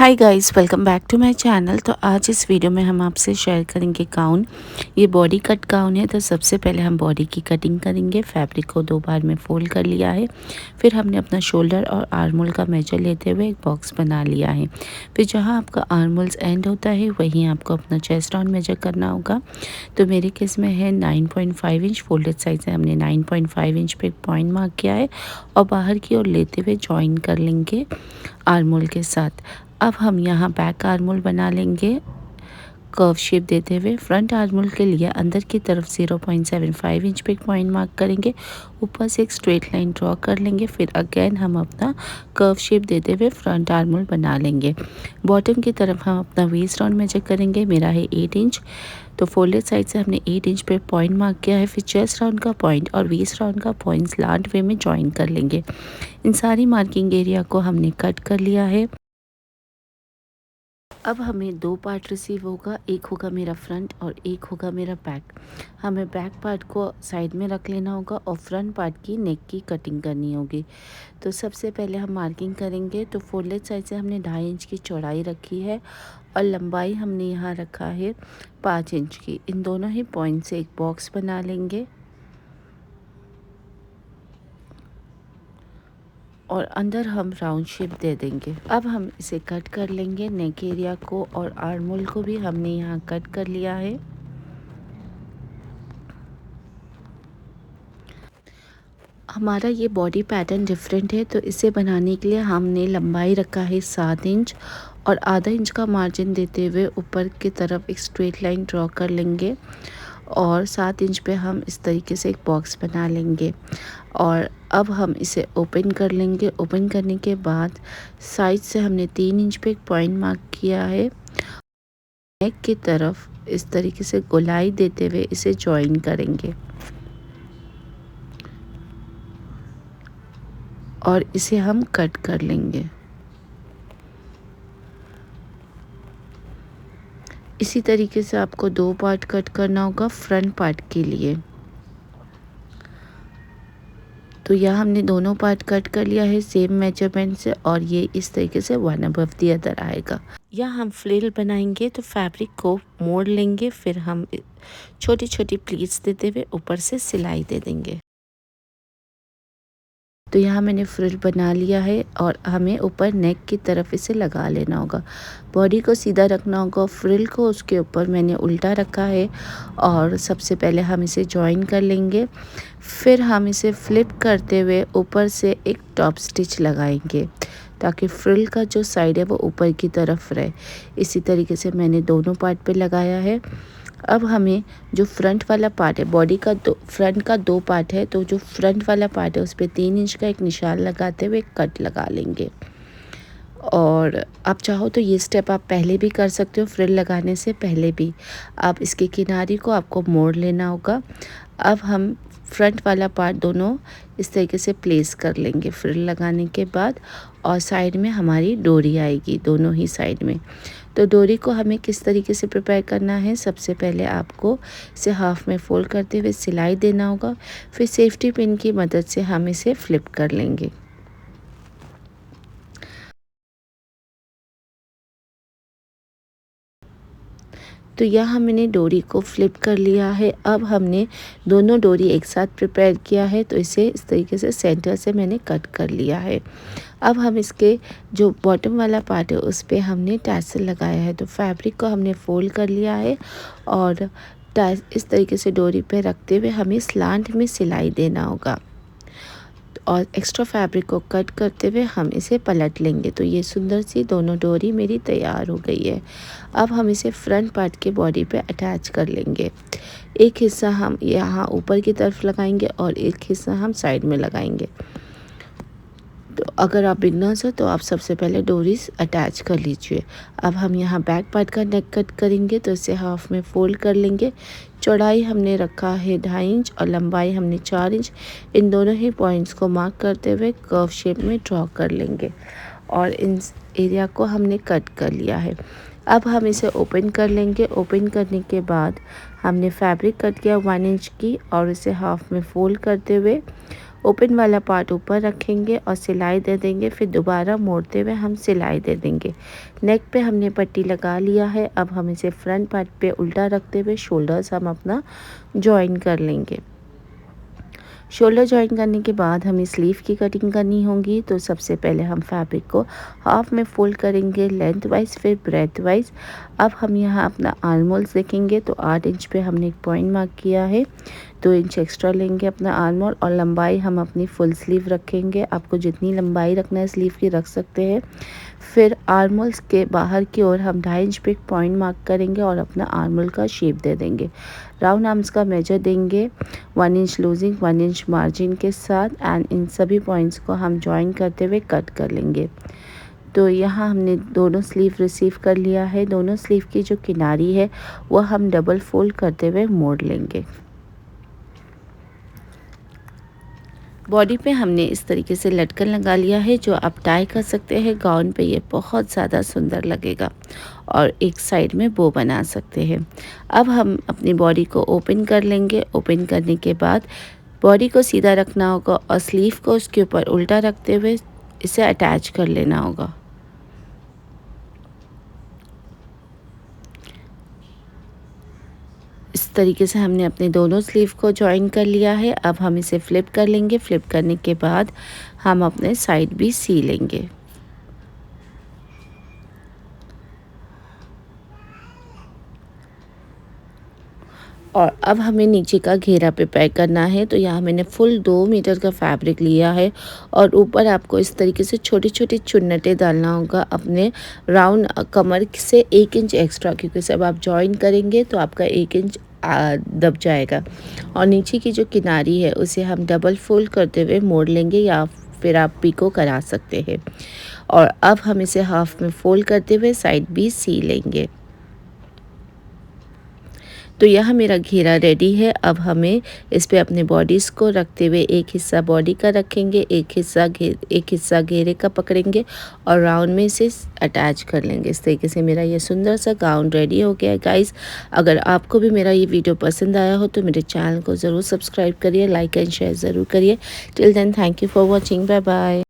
Hi guys, welcome back to my channel. तो आज इस वीडियो में हम आपसे शेयर करेंगे गाउन। ये बॉडी कट गाउन है। तो सबसे पहले हम बॉडी की कटिंग करेंगे। फैब्रिक को 2 बार में फोल्ड कर लिया है। फिर हमने अपना शोल्डर और आर्म होल का मेजर लेते हुए एक बॉक्स बना लिया है। फिर जहां आपका आर्म होल्स एंड होता है वहीं आपको अपना चेस्ट राउंड मेजर करना होगा। तो मेरे केस में है 9.5 इंच। फोल्डेड साइड से हमने 9.5 इंच पे एक पॉइंट मार्क किया है और बाहर की ओर लेते हुए जॉइन कर लेंगे आर्म होल के साथ। अब हम यहाँ बैक आर्म होल बना लेंगे कर्व शेप देते हुए। फ्रंट आर्म होल के लिए अंदर की तरफ 0.75 इंच पे एक पॉइंट मार्क करेंगे। ऊपर से एक स्ट्रेट लाइन ड्रॉ कर लेंगे। फिर अगेन हम अपना कर्व शेप देते हुए फ्रंट आर्म होल बना लेंगे। बॉटम की तरफ हम अपना वेस्ट राउंड मेजर करेंगे। मेरा है 8 इंच। तो फोल्डेड साइड से हमने 8 इंच पे पॉइंट मार्क किया है। फिर चेस्ट राउंड का पॉइंट और वेस्ट राउंड का पॉइंट स्लांट वे में ज्वाइन कर लेंगे। इन सारी मार्किंग एरिया को हमने कट कर लिया है। अब हमें 2 पार्ट रिसीव होगा। एक होगा मेरा फ्रंट और एक होगा मेरा बैक। हमें बैक पार्ट को साइड में रख लेना होगा और फ्रंट पार्ट की नेक की कटिंग करनी होगी। तो सबसे पहले हम मार्किंग करेंगे। तो फोल्डेड साइड से हमने 2.5 इंच की चौड़ाई रखी है और लंबाई हमने यहाँ रखा है 5 इंच की। इन दोनों ही पॉइंट से एक बॉक्स बना लेंगे और अंदर हम राउंड शेप दे देंगे। अब हम इसे कट कर लेंगे। नेक एरिया को और आर्म होल को भी हमने यहाँ कट कर लिया है। हमारा ये बॉडी पैटर्न डिफरेंट है, तो इसे बनाने के लिए हमने लंबाई रखा है 7 इंच और आधा इंच का मार्जिन देते हुए ऊपर की तरफ एक स्ट्रेट लाइन ड्रॉ कर लेंगे और 7 इंच पे हम इस तरीके से एक बॉक्स बना लेंगे। और अब हम इसे ओपन कर लेंगे। ओपन करने के बाद साइड से हमने 3 इंच पे एक पॉइंट मार्क किया है। नेक की तरफ इस तरीके से गोलाई देते हुए इसे जॉइन करेंगे और इसे हम कट कर लेंगे। इसी तरीके से आपको 2 पार्ट कट करना होगा फ्रंट पार्ट के लिए। तो यहाँ हमने दोनों पार्ट कट कर लिया है सेम मेजरमेंट से और ये इस तरीके से वन अबव द अदर आएगा। यहाँ हम फ्रिल बनाएंगे। तो फैब्रिक को मोड़ लेंगे। फिर हम छोटी छोटी प्लीट्स देते हुए ऊपर से सिलाई दे देंगे। तो यहाँ मैंने फ्रिल बना लिया है और हमें ऊपर नेक की तरफ इसे लगा लेना होगा। बॉडी को सीधा रखना होगा। फ्रिल को उसके ऊपर मैंने उल्टा रखा है और सबसे पहले हम इसे जॉइन कर लेंगे। फिर हम इसे फ्लिप करते हुए ऊपर से एक टॉप स्टिच लगाएंगे ताकि फ्रिल का जो साइड है वो ऊपर की तरफ रहे। इसी तरीके से मैंने दोनों पार्ट पे लगाया है। अब हमें जो फ्रंट वाला पार्ट है, बॉडी का फ्रंट का 2 पार्ट है, तो जो फ्रंट वाला पार्ट है उस पर 3 इंच का एक निशान लगाते हुए कट लगा लेंगे। और आप चाहो तो ये स्टेप आप पहले भी कर सकते हो, फ्रिल लगाने से पहले भी। आप इसके किनारे को आपको मोड़ लेना होगा। अब हम फ्रंट वाला पार्ट दोनों इस तरीके से प्लेस कर लेंगे फ्रिल लगाने के बाद। और साइड में हमारी डोरी आएगी दोनों ही साइड में। तो डोरी को हमें किस तरीके से प्रिपेयर करना है, सबसे पहले आपको इसे हाफ में फोल्ड करते हुए सिलाई देना होगा। फिर सेफ्टी पिन की मदद से हम इसे फ्लिप कर लेंगे। तो यहाँ मैंने डोरी को फ्लिप कर लिया है। अब हमने दोनों डोरी एक साथ प्रिपेयर किया है, तो इसे इस तरीके से सेंटर से मैंने कट कर लिया है। अब हम इसके जो बॉटम वाला पार्ट है उस पे हमने टैसल लगाया है। तो फैब्रिक को हमने फोल्ड कर लिया है और इस तरीके से डोरी पे रखते हुए हमें स्लांट में सिलाई देना होगा और एक्स्ट्रा फैब्रिक को कट करते हुए हम इसे पलट लेंगे। तो ये सुंदर सी दोनों डोरी मेरी तैयार हो गई है। अब हम इसे फ्रंट पार्ट के बॉडी पे अटैच कर लेंगे। एक हिस्सा हम यहाँ ऊपर की तरफ लगाएंगे और एक हिस्सा हम साइड में लगाएंगे। तो अगर आप बिगनर्स हो तो आप सबसे पहले डोरीज अटैच कर लीजिए। अब हम यहाँ बैक पार्ट का नेक कट करेंगे। तो इसे हाफ में फोल्ड कर लेंगे। चौड़ाई हमने रखा है 2.5 इंच और लंबाई हमने 4 इंच। इन दोनों ही पॉइंट्स को मार्क करते हुए कर्व शेप में ड्रॉ कर लेंगे और इन एरिया को हमने कट कर लिया है। अब हम इसे ओपन कर लेंगे। ओपन करने के बाद हमने फैब्रिक कट किया 1 इंच की और इसे हाफ में फोल्ड करते हुए ओपन वाला पार्ट ऊपर रखेंगे और सिलाई दे देंगे, फिर दोबारा मोड़ते हुए हम सिलाई दे देंगे। नेक पे हमने पट्टी लगा लिया है। अब हम इसे फ्रंट पार्ट पे उल्टा रखते हुए शोल्डर्स हम अपना जॉइन कर लेंगे। शोल्डर जॉइन करने के बाद हमें स्लीव की कटिंग करनी होगी। तो सबसे पहले हम फैब्रिक को हाफ में फोल्ड करेंगे लेंथ वाइज, फिर ब्रेथ वाइज। अब हम यहाँ अपना आर्म होल्स देखेंगे तो 8 इंच पे हमने एक पॉइंट मार्क किया है। 2 इंच एक्स्ट्रा लेंगे अपना आर्म होल और लंबाई हम अपनी फुल स्लीव रखेंगे। आपको जितनी लंबाई रखना है स्लीव की रख सकते हैं। फिर आर्म होल्स के बाहर की ओर हम 2.5 इंच पे एक पॉइंट मार्क करेंगे और अपना आर्म होल का शेप दे देंगे। राउंड आर्म्स का मेजर देंगे 1 इंच लूजिंग 1 इंच मार्जिन के साथ, एंड इन सभी पॉइंट्स को हम जॉइन करते हुए कट कर लेंगे। तो यहाँ हमने दोनों स्लीव रिसीव कर लिया है। दोनों स्लीव की जो किनारी है वो हम डबल फोल्ड करते हुए मोड़ लेंगे। बॉडी पे हमने इस तरीके से लटकन लगा लिया है जो आप टाई कर सकते हैं। गाउन पे ये बहुत ज़्यादा सुंदर लगेगा और एक साइड में बो बना सकते हैं। अब हम अपनी बॉडी को ओपन कर लेंगे। ओपन करने के बाद बॉडी को सीधा रखना होगा और स्लीव को उसके ऊपर उल्टा रखते हुए इसे अटैच कर लेना होगा। इस तरीके से हमने अपने दोनों स्लीव को जॉइन कर लिया है। अब हम इसे फ्लिप कर लेंगे। फ्लिप करने के बाद हम अपने साइड भी सी लेंगे। और अब हमें नीचे का घेरा प्रिपेयर करना है। तो यहाँ मैंने फुल 2 मीटर का फैब्रिक लिया है और ऊपर आपको इस तरीके से छोटी छोटी चुन्नटें डालना होगा अपने राउंड कमर से 1 इंच एक्स्ट्रा, क्योंकि जब आप जॉइन करेंगे तो आपका 1 इंच दब जाएगा। और नीचे की जो किनारी है उसे हम डबल फोल्ड करते हुए मोड़ लेंगे या फिर आप पिको करा सकते हैं। और अब हम इसे हाफ में फोल्ड करते हुए साइड भी सी लेंगे। तो यह मेरा घेरा रेडी है। अब हमें इस पे अपने बॉडीज़ को रखते हुए एक हिस्सा बॉडी का रखेंगे, एक हिस्सा घेरे का पकड़ेंगे और राउंड में इसे अटैच कर लेंगे। इस तरीके से मेरा ये सुंदर सा गाउन रेडी हो गया है गाइस। अगर आपको भी मेरा ये वीडियो पसंद आया हो तो मेरे चैनल को ज़रूर सब्सक्राइब करिए, लाइक एंड शेयर ज़रूर करिए। Till then thank you for watching, bye bye.